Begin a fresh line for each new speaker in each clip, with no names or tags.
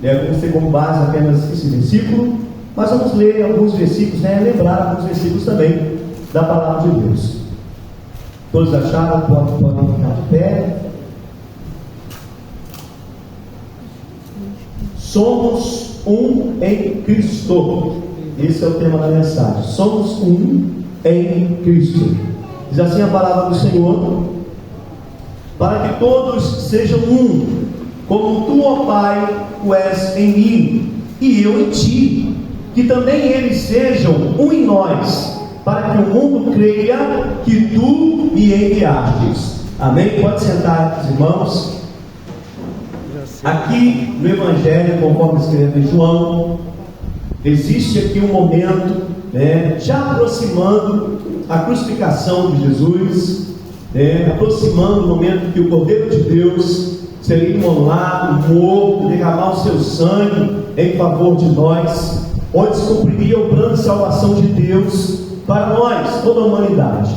Vamos ter como base apenas esse versículo, mas vamos ler alguns versículos, lembrar alguns versículos também da palavra de Deus. Todos acharam? Podem ficar de pé. Somos um em Cristo. Esse é o tema da mensagem. Somos um em Cristo. Diz assim a palavra do Senhor: para que todos sejam um, como tu, ó Pai, o és em mim, e eu em ti, que também eles sejam um em nós, para que o mundo creia que tu me enviastes. Amém? Pode sentar, irmãos. Aqui no Evangelho, conforme escreve João, existe aqui um momento, já aproximando a crucificação de Jesus, aproximando o momento que o Cordeiro de Deus seria imolado, morto, derramar o seu sangue em favor de nós, onde se cumpriria o plano de salvação de Deus para nós, toda a humanidade.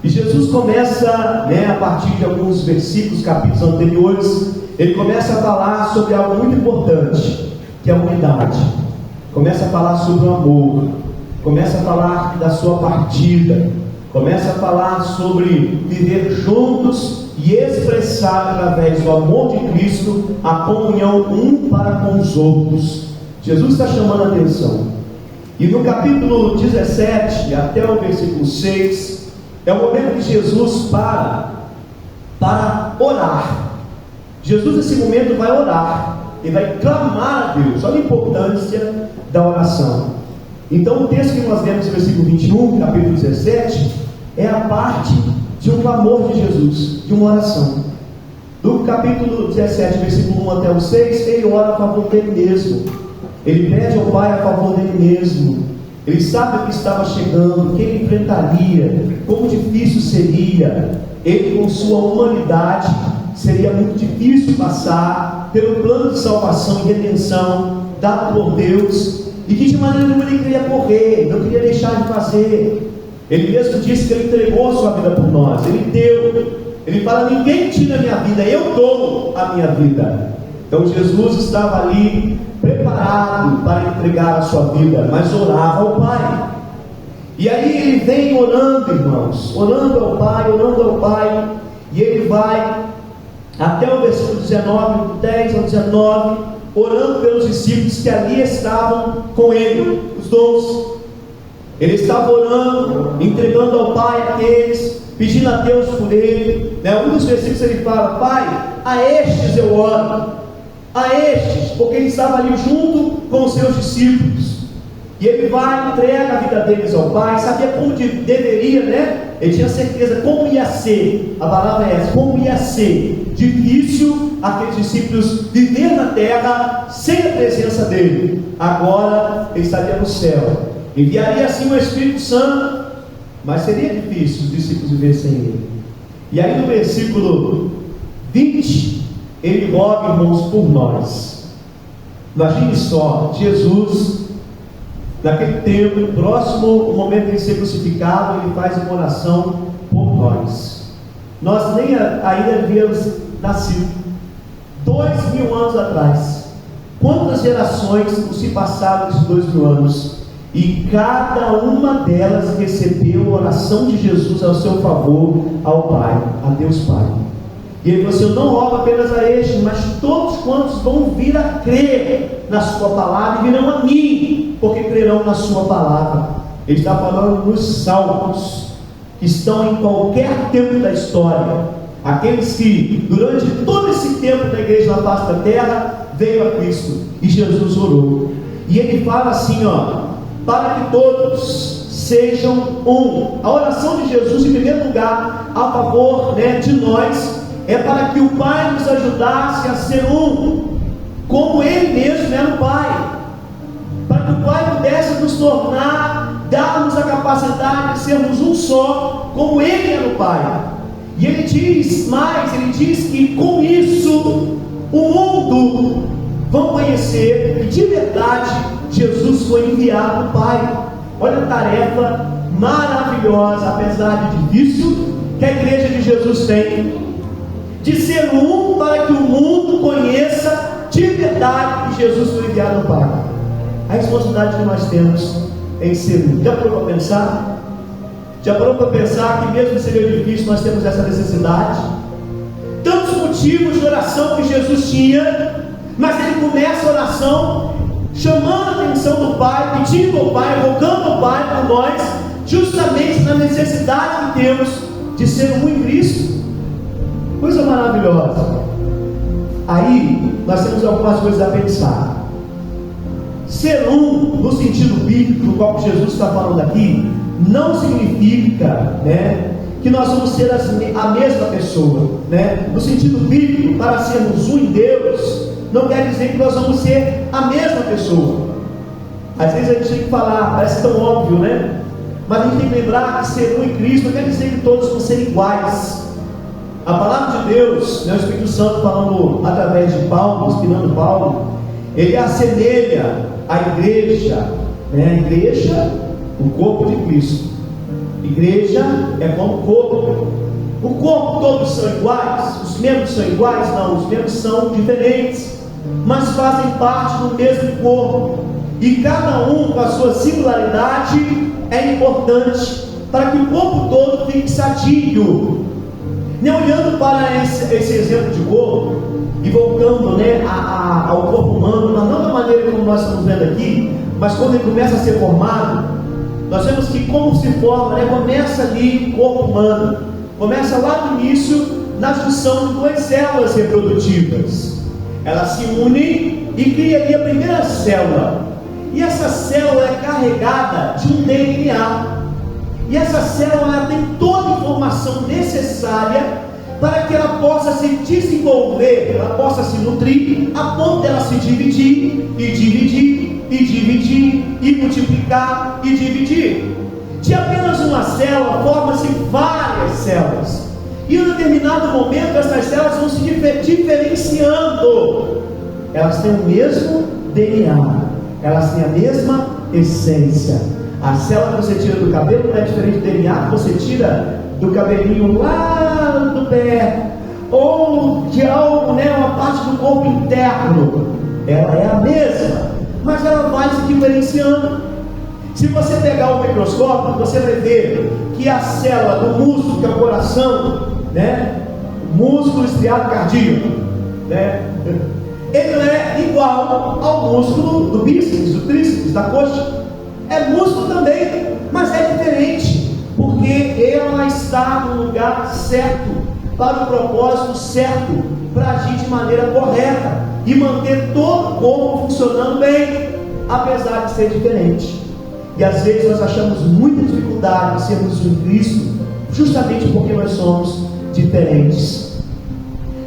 E Jesus começa, a partir de alguns versículos, capítulos anteriores, ele começa a falar sobre algo muito importante, que é a unidade. Começa a falar sobre o amor, começa a falar da sua partida, começa a falar sobre viver juntos e expressar através do amor de Cristo a comunhão um para com os outros. Jesus está chamando a atenção. E no capítulo 17 até o versículo 6 é o momento que Jesus para orar. Jesus nesse momento vai orar, ele vai clamar a Deus. Olha a importância da oração. Então o texto que nós lemos no versículo 21, capítulo 17, é a parte de um clamor de Jesus, de uma oração. Do capítulo 17, versículo 1 até o 6, ele ora a favor dele mesmo. Ele pede ao Pai a favor dele mesmo. Ele sabe o que estava chegando, que ele enfrentaria, como difícil seria. Ele, com sua humanidade, seria muito difícil passar pelo plano de salvação e redenção dado por Deus, e que de maneira nenhuma ele queria correr, não queria deixar de fazer. Ele mesmo disse que ele entregou a sua vida por nós, ele deu. Ele fala: ninguém tira a minha vida, eu dou a minha vida. Então Jesus estava ali preparado para entregar a sua vida, mas orava ao Pai. E aí ele vem orando, irmãos, orando ao Pai, e ele vai até o versículo 19, 10 ao 19, orando pelos discípulos que ali estavam com ele, os 12. Ele estava orando, entregando ao Pai aqueles, pedindo a Deus por ele. Um dos versículos ele fala: Pai, a estes eu oro, a estes, porque ele estava ali junto com os seus discípulos. E ele vai, entrega a vida deles ao Pai, sabia como deveria, ele tinha certeza como ia ser, a palavra é essa, como ia ser difícil aqueles discípulos viver na terra sem a presença dele. Agora ele estaria no céu, enviaria assim o Espírito Santo, mas seria difícil os discípulos viver sem ele. E aí no versículo 20, ele roga, irmãos, por nós. Imagine só, Jesus, naquele tempo, próximo ao momento de ser crucificado, ele faz uma oração por nós. Nós nem ainda havíamos nascido. 2000 anos atrás. Quantas gerações se passaram esses 2000 anos? E cada uma delas recebeu a oração de Jesus ao seu favor, ao Pai, a Deus Pai. E ele falou assim: eu não rogo apenas a este, mas todos quantos vão vir a crer na sua palavra e virão a mim, porque crerão na sua palavra. Ele está falando nos salvos, que estão em qualquer tempo da história, aqueles que durante todo esse tempo da igreja na face da terra veio a Cristo, e Jesus orou. E ele fala assim, para que todos sejam um. A oração de Jesus, em primeiro lugar, a favor de nós, é para que o Pai nos ajudasse a ser um, como Ele mesmo era o Pai, para que o Pai pudesse nos tornar, dar-nos a capacidade de sermos um só, como Ele era o Pai. E Ele diz mais, Ele diz que com isso o mundo vão conhecer que de verdade Jesus foi enviado do Pai. Olha a tarefa maravilhosa, apesar de difícil, que a igreja de Jesus tem, de ser um para que o mundo conheça de verdade que Jesus foi enviado ao Pai. A responsabilidade que nós temos em ser um. Já parou para pensar? Já parou para pensar que mesmo sendo difícil nós temos essa necessidade? Tantos motivos de oração que Jesus tinha, mas ele começa a oração chamando a atenção do Pai, pedindo ao Pai, invocando ao Pai por nós, justamente na necessidade que temos de ser um em Cristo. Coisa maravilhosa. Aí nós temos algumas coisas a pensar. Ser um, no sentido bíblico, no qual Jesus está falando aqui, não significa, que nós vamos ser a mesma pessoa, No sentido bíblico, para sermos um em Deus, não quer dizer que nós vamos ser a mesma pessoa. Às vezes a gente tem que falar, parece tão óbvio, Mas a gente tem que lembrar que ser um em Cristo não quer dizer que todos vão ser iguais. A palavra de Deus, o Espírito Santo falando através de Paulo, inspirando Paulo, ele assemelha a igreja, A igreja, o corpo de Cristo. Igreja é como corpo. O corpo todos são iguais? Os membros são iguais? Não, os membros são diferentes, mas fazem parte do mesmo corpo. E cada um com a sua singularidade é importante para que o corpo todo fique sadio. Olhando para esse exemplo de corpo e voltando ao corpo humano, mas não da maneira como nós estamos vendo aqui, mas quando ele começa a ser formado, nós vemos que como se forma, começa ali o corpo humano, começa lá no início, na junção de duas células reprodutivas. Elas se unem e criam ali a primeira célula, e essa célula é carregada de um DNA. E essa célula ela tem toda a informação necessária para que ela possa se desenvolver, ela possa se nutrir, a ponto dela se dividir, e dividir, e dividir, e multiplicar, e dividir. De apenas uma célula, formam-se várias células. E em um determinado momento, essas células vão se diferenciando. Elas têm o mesmo DNA, elas têm a mesma essência. A célula que você tira do cabelo não é diferente do DNA que você tira do cabelinho lá do pé, ou de algo, uma parte do corpo interno. Ela é a mesma, mas ela vai se diferenciando. Se você pegar o microscópio, você vai ver que a célula do músculo, que é o coração, o músculo estriado cardíaco, ele não é igual ao músculo do bíceps, do tríceps, da coxa. É músculo também, mas é diferente, porque ela está no lugar certo, para o propósito certo, para agir de maneira correta e manter todo o corpo funcionando bem, apesar de ser diferente. E às vezes nós achamos muita dificuldade em sermos um Cristo, justamente porque nós somos diferentes.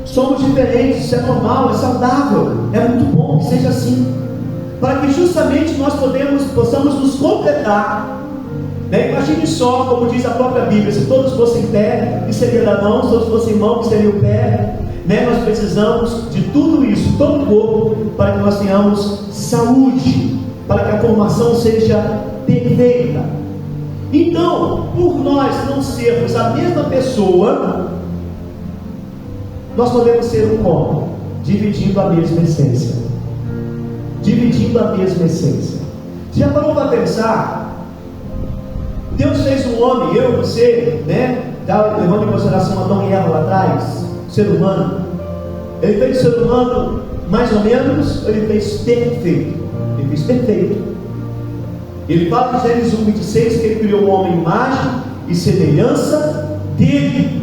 Somos diferentes, isso é normal, é saudável, é muito bom que seja assim, para que justamente nós possamos nos completar. Imagine só, como diz a própria Bíblia, se todos fossem pé, que seria da mão, se todos fossem mão, que seria o pé. Nós precisamos de tudo isso, todo o corpo, para que nós tenhamos saúde, para que a formação seja perfeita. Então, por nós não sermos a mesma pessoa, nós podemos ser um corpo, dividindo a mesma essência. Dividindo a mesma essência. Você já parou para pensar? Deus fez um homem, eu e você, levando em consideração Adão e Eva lá atrás, ser humano. Ele fez o ser humano mais ou menos, ele fez perfeito. Ele fez perfeito. Ele fala em Gênesis 1:26 que ele criou o homem imagem e semelhança dele.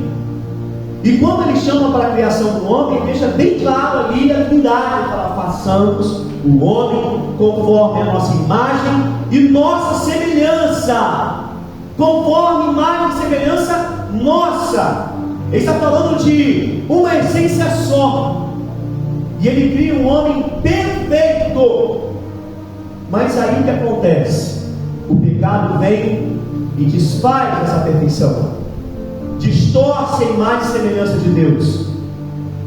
E quando ele chama para a criação do homem, ele deixa bem claro ali a divindade, para façamos o homem conforme a nossa imagem e nossa semelhança. Conforme imagem e semelhança nossa. Ele está falando de uma essência só. E ele cria um homem perfeito. Mas aí o que acontece? O pecado vem e desfaz essa perfeição, distorce a imagem e semelhança de Deus,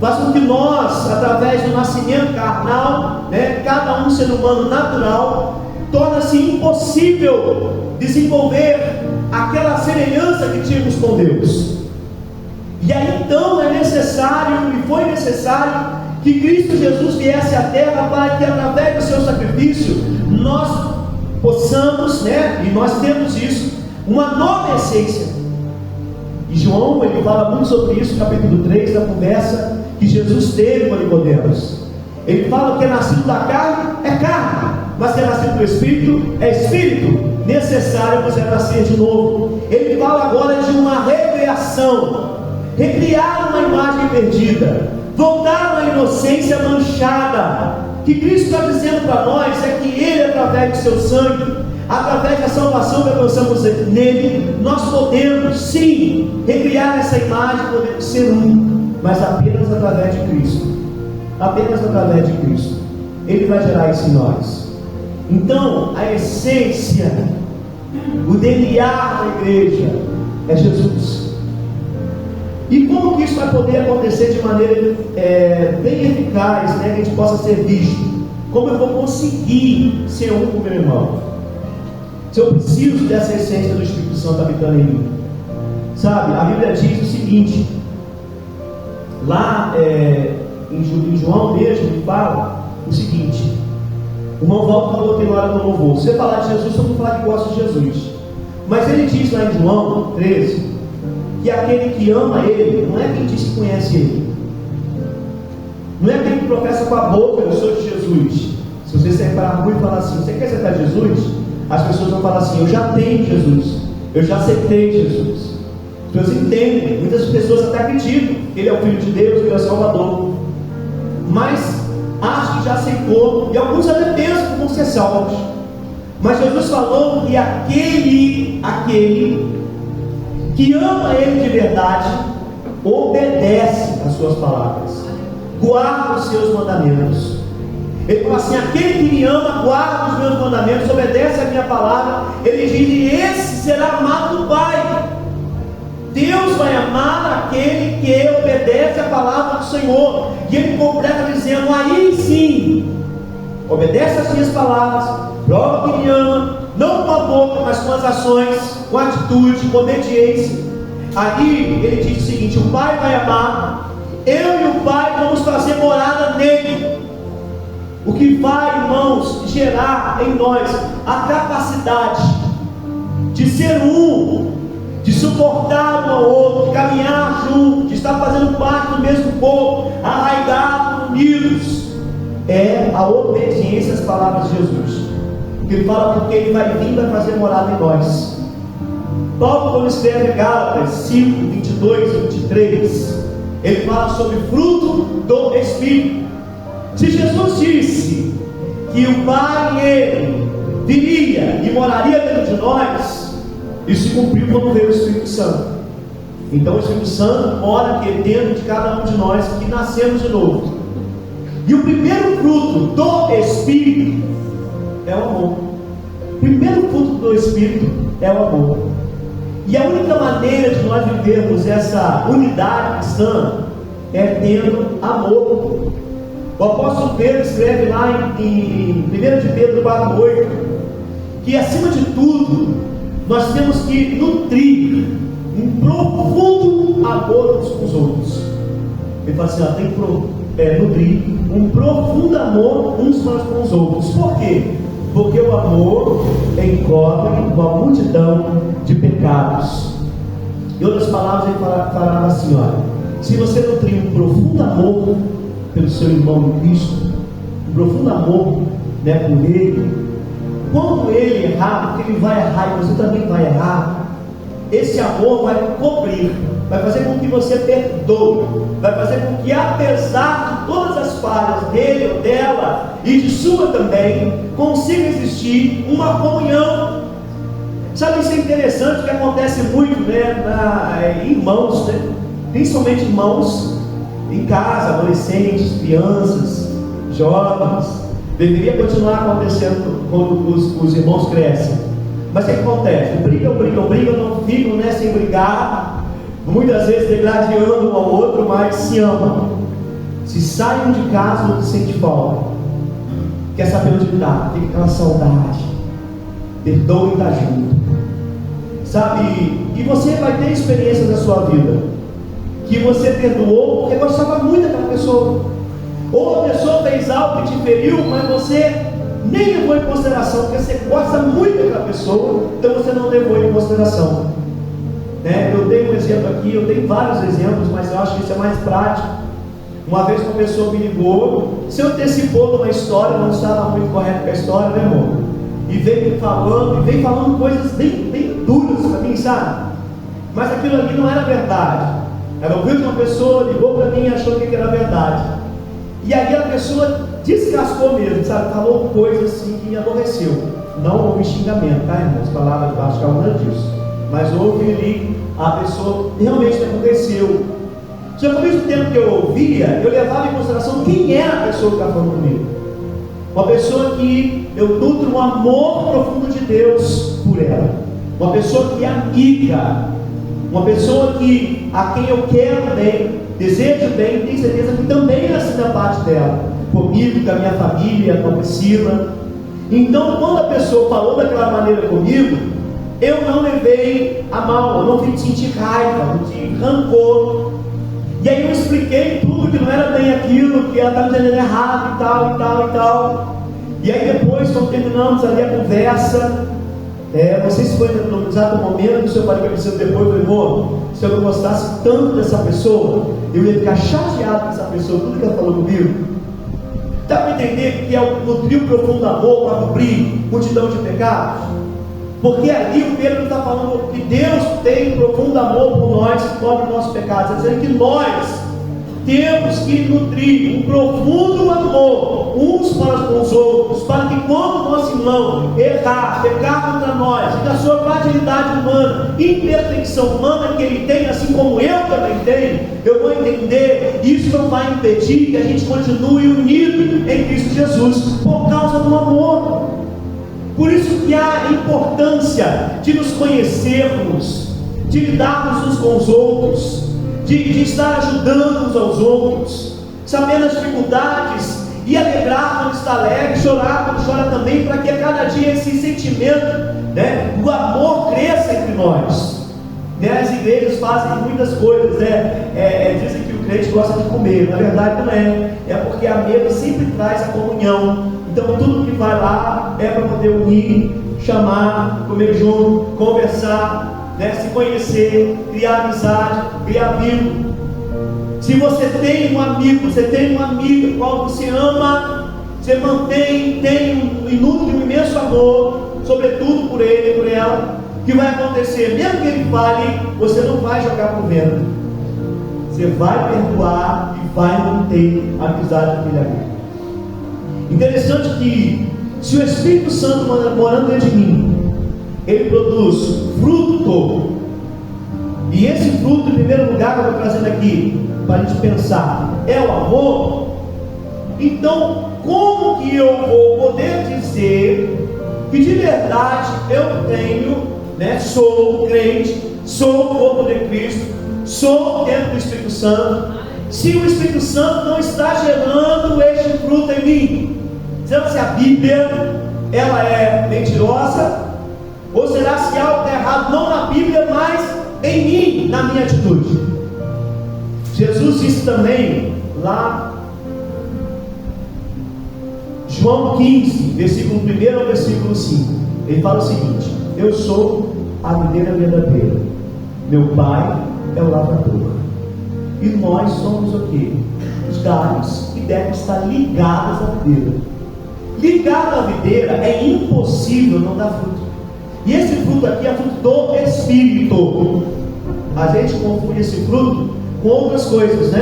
faz com que nós, através do nascimento carnal, cada um ser humano natural, torna-se impossível desenvolver aquela semelhança que tínhamos com Deus. E aí então é necessário, e foi necessário necessário que Cristo Jesus viesse à terra para que através do seu sacrifício nós possamos, e nós temos isso, uma nova essência. E João, ele fala muito sobre isso no capítulo 3 da conversa que Jesus teve com Nicodemos. Ele fala que é nascido da carne, é carne, mas que é nascido do Espírito, é Espírito. Necessário você nascer de novo. Ele fala agora de uma recriação, recriar uma imagem perdida, voltar à inocência manchada. O que Cristo está dizendo para nós é que Ele, através do seu sangue, através da salvação que alcançamos nele, nós podemos sim recriar essa imagem, podemos ser um, mas apenas através de Cristo. Apenas através de Cristo. Ele vai gerar isso em nós. Então, a essência, o DNA da igreja é Jesus. E como que isso vai poder acontecer de maneira bem eficaz, que a gente possa ser visto? Como eu vou conseguir ser um com meu irmão? Se eu preciso dessa essência do Espírito Santo habitando em mim. Sabe, a Bíblia diz o seguinte, lá em João mesmo, ele fala o seguinte: o irmão volta falou que na hora do louvor, se você falar de Jesus, eu vou falar que gosta de Jesus. Mas ele diz lá em João 13, que aquele que ama Ele, não é quem diz que conhece Ele, não é aquele que professa com a boca, eu sou de Jesus. Se você separar muito e falar assim, você quer aceitar Jesus? As pessoas vão falar assim, eu já tenho Jesus, eu já aceitei Jesus. As pessoas entendem, muitas pessoas até acreditam que Ele é o Filho de Deus, que Ele é o Salvador, mas acham que já aceitou, e alguns até pensam que vão ser salvos. Mas Jesus falou que aquele que ama Ele de verdade, obedece às suas palavras, guarda os seus mandamentos. Ele fala assim, aquele que me ama, guarda os meus mandamentos, obedece a minha palavra. Ele diz, e esse será amado do Pai. Deus vai amar aquele que obedece a palavra do Senhor. E ele completa dizendo, aí sim, obedece as minhas palavras, prova que me ama, não com a boca, mas com as ações, com a atitude, com obediência. Aí ele diz o seguinte, o Pai vai amar, eu e o Pai vamos fazer morada nele. O que vai, irmãos, gerar em nós a capacidade de ser um, de suportar um ao outro, de caminhar junto, de estar fazendo parte do mesmo corpo, arraigados, unidos, é a obediência às palavras de Jesus. Ele fala porque Ele vai vir para fazer morada em nós. Paulo, quando escreve Gálatas 5, 22 e 23, ele fala sobre fruto do Espírito. Se Jesus disse que o Pai e Ele viria e moraria dentro de nós, isso se cumpriu quando veio o Espírito Santo. Então o Espírito Santo mora aqui dentro de cada um de nós que nascemos de novo. E o primeiro fruto do Espírito é o amor. O primeiro fruto do Espírito é o amor. E a única maneira de nós vivermos essa unidade cristã é tendo amor. O apóstolo Pedro escreve lá em 1 de Pedro 4,8 que acima de tudo nós temos que nutrir um profundo amor uns com os outros. Ele fala assim, tem que nutrir um profundo amor uns com os outros. Por quê? Porque o amor encobre uma multidão de pecados. Em outras palavras, ele falava assim, olha, se você nutrir um profundo amor pelo seu irmão em Cristo, um profundo amor por ele, quando ele errar, porque ele vai errar e você também vai errar, esse amor vai cobrir, vai fazer com que você perdoe, vai fazer com que, apesar de todas as falhas dele ou dela e de sua também, consiga existir uma comunhão. Sabe, isso é interessante, que acontece muito irmãos, principalmente irmãos em casa, adolescentes, crianças, jovens. Deveria continuar acontecendo quando os irmãos crescem. Mas o que acontece? Brigam, não ficam sem brigar, muitas vezes degradando um ao outro, mas se amam. Se saem de casa, não se sente falta. Quer saber onde está? Fica aquela saudade. Perdoa e está junto. Sabe? E você vai ter experiências na sua vida que você perdoou porque gostava muito daquela pessoa pessoa. Ou a pessoa fez algo que te feriu, mas você nem levou em consideração, porque você gosta muito daquela pessoa, então você não levou em consideração. Eu dei um exemplo aqui, eu tenho vários exemplos, mas eu acho que isso é mais prático. Uma vez uma pessoa me ligou, se antecipou numa história, não estava muito correto com a história, né, irmão? E veio falando coisas bem duras para mim, sabe? Mas aquilo ali não era verdade. Ela ouviu que uma pessoa ligou para mim e achou que era verdade. E aí a pessoa descascou mesmo, sabe? Falou coisas assim que me aborreceu. Não houve xingamento, tá, irmãos? Palavras de baixo, nada disso. Mas houve ali, a pessoa realmente me aborreceu. Só que ao mesmo tempo que eu ouvia, eu levava em consideração quem era a pessoa que estava falando comigo. Uma pessoa que eu nutro um amor profundo de Deus por ela. Uma pessoa que é amiga. Uma pessoa a quem eu quero bem, desejo bem, tenho certeza que também é assim da parte dela. Comigo, com a minha família, com a Priscila. Então, quando a pessoa falou daquela maneira comigo, eu não levei a mal, eu não fiz sentir raiva, não tive rancor. E aí eu expliquei tudo que não era bem aquilo, que ela estava entendendo errado e tal, e tal, e tal. E aí depois, quando terminamos ali a conversa, não sei se foi no exato momento que o senhor falou que eu depois, eu falei, irmão, se eu não gostasse tanto dessa pessoa, eu ia ficar chateado com essa pessoa, tudo que ela falou comigo. Dá para entender que é nutrir um profundo amor para cobrir multidão de pecados? Porque ali o Pedro está falando que Deus tem um profundo amor por nós que cobre nossos pecados. Está dizendo que nós temos que nutrir um profundo amor uns para com os outros, para que quando o nosso irmão pecar contra nós, e da sua fragilidade humana, imperfeição humana que ele tem, assim como eu também tenho, eu vou entender, isso não vai impedir que a gente continue unido em Cristo Jesus, por causa do amor. Por isso que há a importância de nos conhecermos, de lidarmos uns com os outros, de estar ajudando uns aos outros, sabendo as dificuldades e alegrar quando está alegre, chorar quando chora também, para que a cada dia esse sentimento, o amor cresça entre nós. As igrejas fazem muitas coisas, dizem que o crente gosta de comer, na verdade não é porque a mesa sempre traz a comunhão. Então tudo que vai lá é para poder unir, chamar, comer junto, conversar, se conhecer, criar amizade, criar vínculo. Se você tem um amigo, você tem uma amiga qual você ama, você mantém, tem um inútil, um imenso amor, sobretudo por ele, por ela, que vai acontecer, mesmo que ele fale, você não vai jogar por vento, você vai perdoar e vai manter a amizade com aquele amigo. Interessante que se o Espírito Santo morando dentro de mim, ele produz fruto, e esse fruto, em primeiro lugar, que eu estou trazendo aqui para a gente pensar, é o amor. Então, como que eu vou poder dizer que de verdade eu tenho, sou crente, sou o corpo de Cristo, sou o templo do Espírito Santo, se o Espírito Santo não está gerando este fruto em mim? Será se a Bíblia ela é mentirosa? Ou será se algo está errado, não na Bíblia, mas em mim, na minha atitude? Jesus disse também lá, João 15, versículo 1 ao versículo 5, ele fala o seguinte: eu sou a videira verdadeira, meu pai é o lavrador, e nós somos o quê? Os galhos que devem estar ligados à videira. Ligado à videira é impossível não dar fruto. E esse fruto aqui é fruto do Espírito. A gente confunde esse fruto com outras coisas,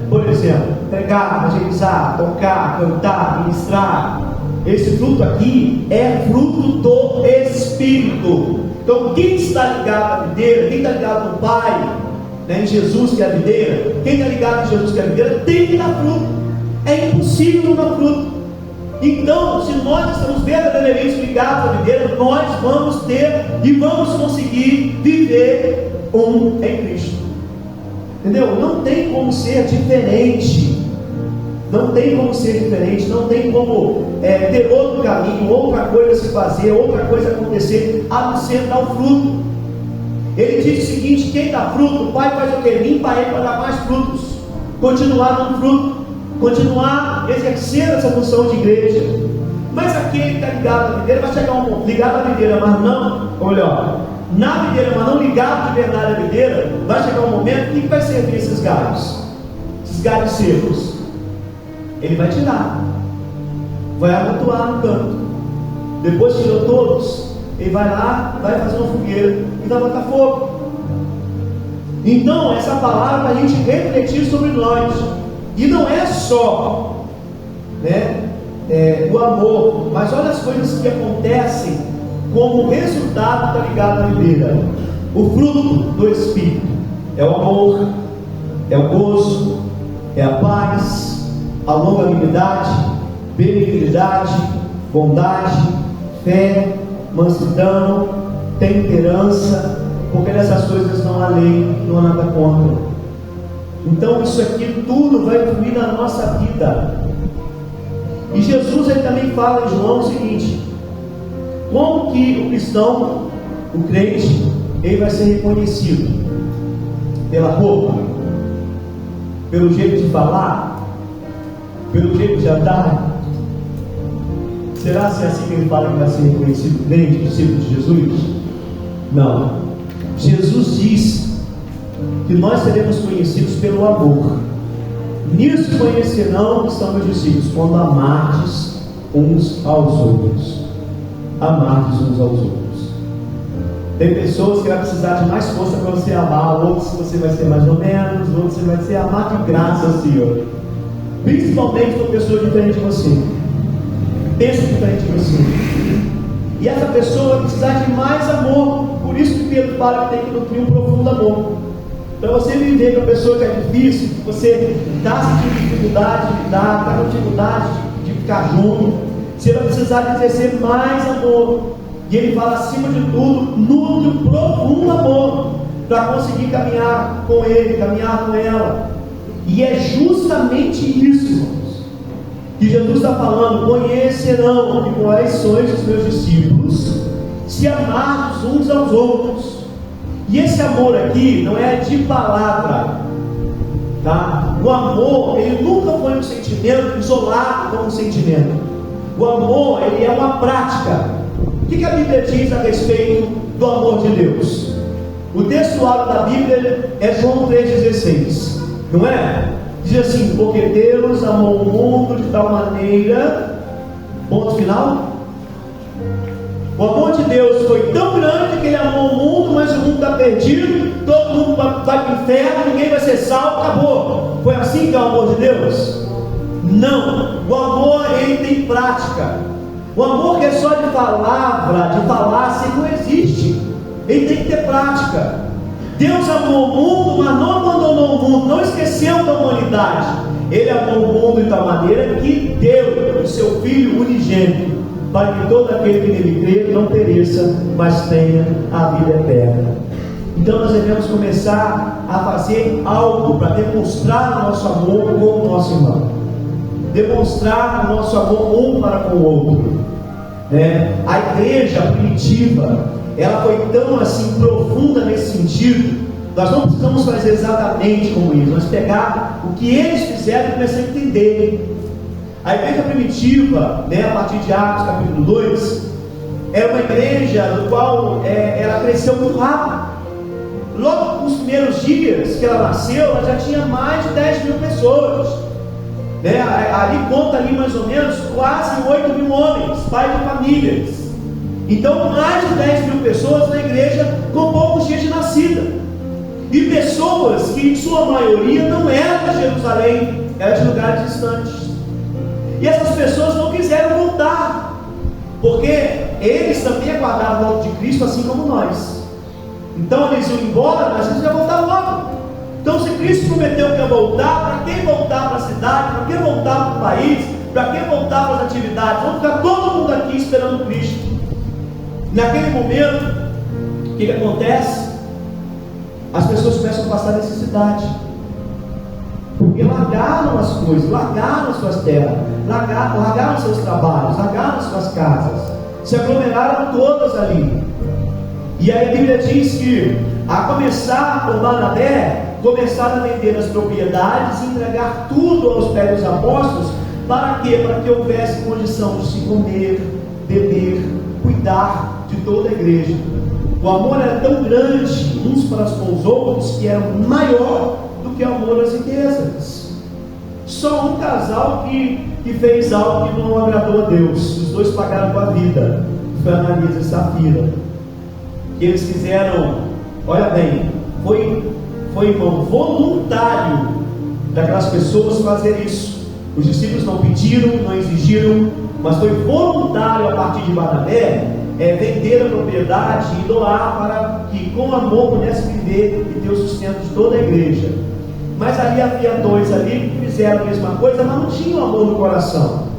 Por exemplo, pregar, evangelizar, tocar, cantar, ministrar. Esse fruto aqui é fruto do Espírito. Então, quem está ligado à videira, quem está ligado no Pai, em Jesus que é a videira, quem está ligado em Jesus que é a videira, tem que dar fruto. É impossível não dar fruto. Então, se nós estamos verdadeiramente ligados à videira, nós vamos ter e vamos conseguir viver em Cristo. Entendeu? Não tem como ser diferente. Não tem como ser diferente. Não tem como ter outro caminho, outra coisa se fazer, outra coisa acontecer, a não ser dar o fruto. Ele diz o seguinte: quem dá fruto, o Pai faz o quê? Limpa ele para dar mais frutos, continuar dando fruto. continuar exercendo essa função de igreja. Mas aquele que está ligado à videira vai chegar um ponto, ligado à videira, mas não, ou melhor, na videira, mas não ligado de verdade à videira, vai chegar um momento que vai servir esses galhos secos. Ele vai tirar, vai amontoar no canto. Depois que tirou todos, ele vai lá, vai fazer uma fogueira e vai botar fogo. Então, essa palavra para a gente refletir sobre nós. E não é só, o amor, mas olha as coisas que acontecem como resultado está ligado à videira. O fruto do Espírito é o amor, é o gozo, é a paz, a longanimidade, benignidade, bondade, fé, mansidão, temperança, porque nessas coisas não há lei, não há nada contra. Então isso aqui tudo vai fluir na nossa vida. E Jesus ele também fala em João o seguinte: como que o cristão, o crente, ele vai ser reconhecido? Pela roupa? Pelo jeito de falar? Pelo jeito de andar? Será que é assim que ele fala que vai ser reconhecido crente, discípulo de Jesus? Não. Jesus diz que nós seremos conhecidos pelo amor. Nisso conhecerão que são meus discípulos, quando amardes uns aos outros. Amardes uns aos outros. Tem pessoas que vai precisar de mais força para você amar, outros você vai ser mais ou menos, outros você vai ser amado de graça, Senhor. Principalmente por pessoa diferente de você. Pensa diferente de você. E essa pessoa vai precisar de mais amor. Por isso que Pedro fala que tem que nutrir um profundo amor. Para você viver com a pessoa que é difícil, que você está sentindo dificuldade de lidar, está com dificuldade de ficar junto, você vai precisar de exercer mais amor. E ele fala, acima de tudo, nutre um profundo amor para conseguir caminhar com ele, caminhar com ela. E é justamente isso, irmãos, que Jesus está falando: conhecerão que quais sois os meus discípulos, se amarmos uns aos outros. E esse amor aqui não é de palavra, tá? O amor, ele nunca foi um sentimento isolado como um sentimento. O amor, ele é uma prática. O que a Bíblia diz a respeito do amor de Deus? O textuário da Bíblia é João 3,16, não é? Diz assim: porque Deus amou o mundo de tal maneira, ponto final. O amor de Deus foi tão grande que ele amou o mundo, mas o mundo está perdido, todo mundo vai para o inferno, ninguém vai ser salvo, acabou. Foi assim que é o amor de Deus? Não. O amor, ele tem prática. O amor que é só de palavra, de falar assim, não existe. Ele tem que ter prática. Deus amou o mundo, mas não abandonou o mundo, não esqueceu da humanidade. Ele amou o mundo de tal maneira que deu o seu Filho unigênito, para que todo aquele que nele crê não pereça, mas tenha a vida eterna. Então nós devemos começar a fazer algo para demonstrar o nosso amor com o nosso irmão, demonstrar o nosso amor um para com o outro. A igreja primitiva, ela foi tão assim profunda nesse sentido. Nós não precisamos fazer exatamente como isso, nós pegar o que eles fizeram e começar a entender. A igreja primitiva, a partir de Atos capítulo 2, era uma igreja no qual ela cresceu muito rápido. Logo nos primeiros dias que ela nasceu, ela já tinha mais de 10 mil pessoas. Ali conta ali mais ou menos quase 8 mil homens, pais de famílias. Então mais de 10 mil pessoas na igreja com poucos dias de nascida. E pessoas que em sua maioria não eram de Jerusalém, eram de lugares distantes. E essas pessoas não quiseram voltar, porque eles também aguardavam o volta de Cristo, assim como nós. Então eles iam embora, mas eles iam voltar logo. Então, se Cristo prometeu que ia voltar, para que voltar para a cidade? Para que voltar para o país? Para que voltar para as atividades? Vamos ficar todo mundo aqui esperando Cristo. Naquele momento, o que acontece? As pessoas começam a passar necessidade. Porque largaram as coisas, largaram as suas terras, largaram seus trabalhos, largaram suas casas, se aglomeraram todas ali. E aí a Bíblia diz que, a começar por Barnabé, começaram a vender as propriedades e entregar tudo aos pés dos apóstolos. Para quê? Para que houvesse condição de se comer, beber, cuidar de toda a igreja. O amor era tão grande uns para com os outros que era maior do que o amor às riquezas. Só um casal que fez algo que não agradou a Deus. Os dois pagaram com a vida. Foi Ananias e Safira. Que eles fizeram, olha bem, foi irmão, voluntário daquelas pessoas fazer isso. Os discípulos não pediram, não exigiram, mas foi voluntário a partir de Barnabé vender a propriedade e doar para que com amor pudesse viver e ter o sustento de toda a igreja. Mas ali havia dois ali que fizeram a mesma coisa, mas não tinham amor no coração.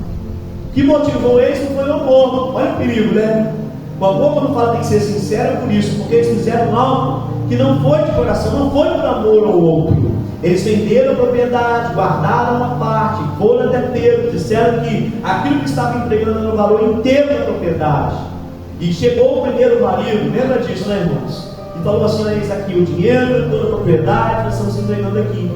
O que motivou eles não foi o amor. Olha o perigo, né? O amor, quando fala tem que ser sincero, é por isso, porque eles fizeram algo que não foi de coração, não foi por amor ao outro. Eles venderam a propriedade, guardaram uma parte, foram até Pedro, disseram que aquilo que estava entregando era o valor inteiro da propriedade. E chegou o primeiro marido, lembra disso, né, irmãos? E falou assim: olha isso aqui, o dinheiro, toda a propriedade, nós estamos entregando aqui.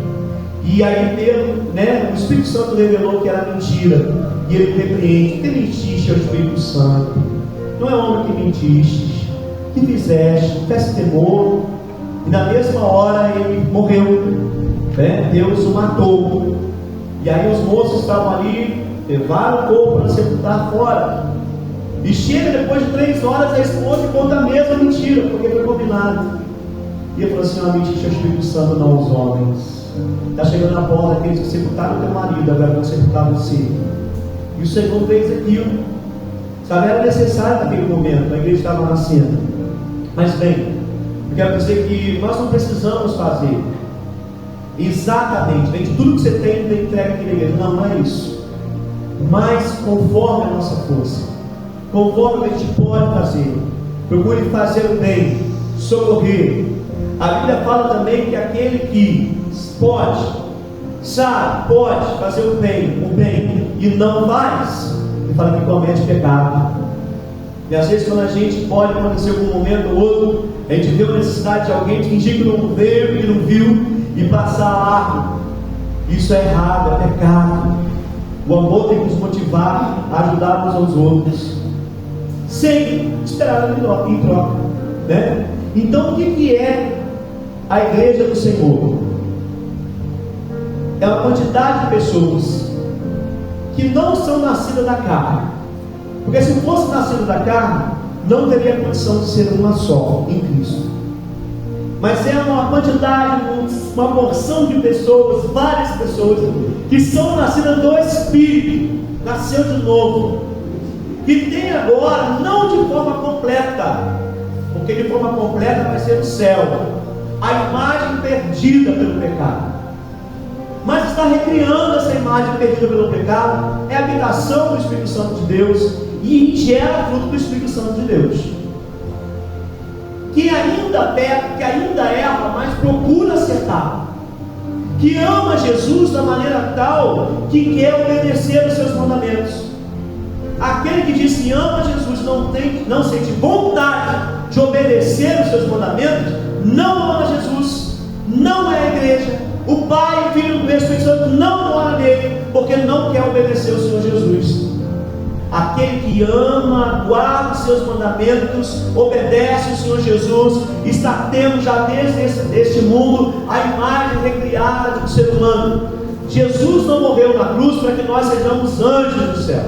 E aí Pedro, né, o Espírito Santo revelou que era mentira. E ele repreende: que mentiste ao Espírito Santo? Não é homem que mentiste, que fizeste, tivesse temor. E na mesma hora ele morreu, né? Deus o matou. E aí os moços estavam ali, levaram o corpo para sepultar fora. E chega depois de 3 horas a esposa e conta a mesma mentira, porque foi combinado. E ele falou assim: não, mentiste ao Espírito Santo, não aos homens. Está chegando na porta aqueles que sepultaram o teu marido, agora vão sepultar você. E o Senhor fez aquilo. Sabe, era necessário naquele momento, a igreja estava nascendo. Mas bem, eu quero dizer que nós não precisamos fazer exatamente, vende tudo que você tem entrega aqui na igreja. Não, não é isso. Mas conforme a nossa força, conforme o que a gente pode fazer, procure fazer o bem, socorrer. A Bíblia fala também que aquele que pode, sabe, pode fazer o bem e não faz, ele fala que comete pecado. E às vezes quando a gente pode acontecer algum momento ou outro, a gente vê a necessidade de alguém fingir que não veio, que não viu e passar largo. Isso é errado, é pecado. O amor tem que nos motivar a ajudar uns aos outros, sem esperar em troca, né? Então o que é a igreja do Senhor? É uma quantidade de pessoas que não são nascidas da carne, porque se fosse nascido da carne, não teria condição de ser uma só em Cristo. Mas é uma quantidade, uma porção de pessoas, várias pessoas que são nascidas do Espírito, nasceu de novo, que tem agora, não de forma completa, porque de forma completa vai ser o céu, a imagem perdida pelo pecado, mas está recriando essa imagem perdida pelo pecado, é a habitação do Espírito Santo de Deus e gera fruto do Espírito Santo de Deus, que ainda peca, que ainda erra, mas procura acertar, que ama Jesus da maneira tal que quer obedecer aos seus mandamentos. Aquele que diz que ama Jesus não sente vontade de obedecer os seus mandamentos, não ama Jesus, não é a igreja. O Pai, o Filho e o Espírito Santo não mora nele, porque não quer obedecer ao Senhor Jesus. Aquele que ama, guarda os seus mandamentos, obedece ao Senhor Jesus, está tendo já desde este mundo a imagem recriada do ser humano. Jesus não morreu na cruz para que nós sejamos anjos do céu.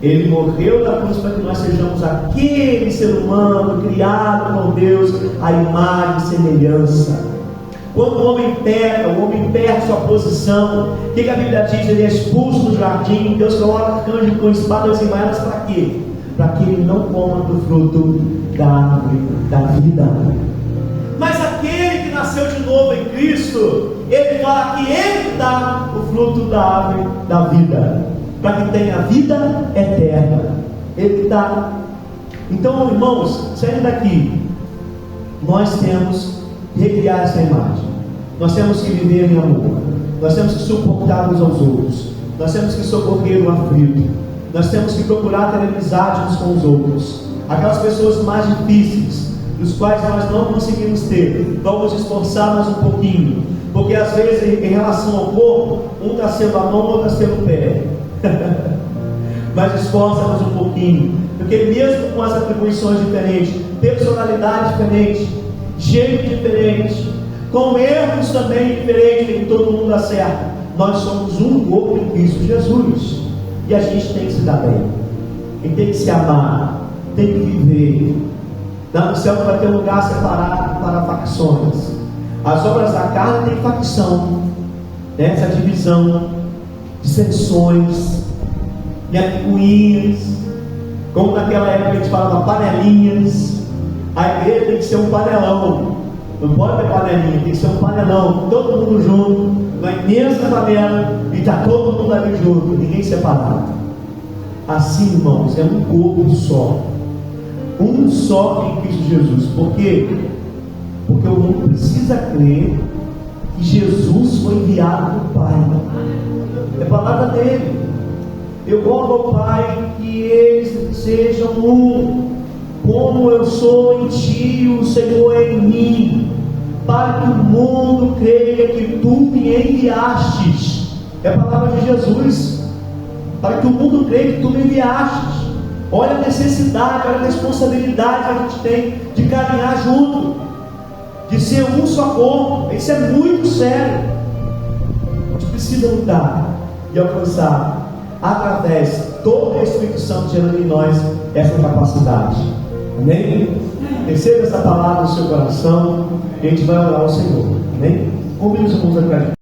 Ele morreu na cruz para que nós sejamos aquele ser humano criado por Deus, a imagem e semelhança. Quando o homem peca, o homem perde sua posição. O que a Bíblia diz? Ele é expulso do jardim. Deus coloca anjo com espadas e vaias para quê? Para que ele não coma do fruto da árvore da vida. Mas aquele que nasceu de novo em Cristo, ele fala que ele dá o fruto da árvore da vida, para que tenha vida eterna. Ele dá. Então, irmãos, saindo daqui, nós temos que recriar essa imagem. Nós temos que viver em amor. Nós temos que suportar uns aos outros. Nós temos que socorrer o aflito. Nós temos que procurar ter amizade uns com os outros. Aquelas pessoas mais difíceis, dos quais nós não conseguimos ter. Vamos esforçar mais um pouquinho, porque às vezes em relação ao corpo, um está sendo a mão, outro está sendo o pé. Mas esforça mais um pouquinho, porque mesmo com as atribuições diferentes, personalidade diferente, jeito diferente, com erros também diferentes, que todo mundo acerta, nós somos um corpo em Cristo Jesus, e a gente tem que se dar bem, e tem que se amar, tem que viver. Lá no céu vai ter um lugar separado para facções. As obras da carne têm facção, né? Essa divisão, dissensões, picuinhas, como naquela época a gente falava panelinhas. A igreja tem que ser um panelão, não pode ter panelinha, tem que ser um panelão, todo mundo junto, uma imensa panela, e está todo mundo ali junto, ninguém separado. Assim, irmãos, é um corpo só, um só em Cristo Jesus. Por quê? Porque o mundo precisa crer que Jesus foi enviado do Pai. É a palavra dele. Eu rogo ao Pai que eles sejam um, como eu sou em ti, o Senhor é em mim, para que o mundo creia que tu me enviastes. É a palavra de Jesus. Para que o mundo creia que tu me enviastes. Olha a necessidade, olha a responsabilidade que a gente tem de caminhar junto, de ser um só corpo. Isso é muito sério. A gente precisa lutar e alcançar, através de toda a Espírito Santo gerando em nós essa capacidade. Amém? Receba essa palavra no seu coração e a gente vai orar ao Senhor. Amém? Convide os irmãos a ficar de pé.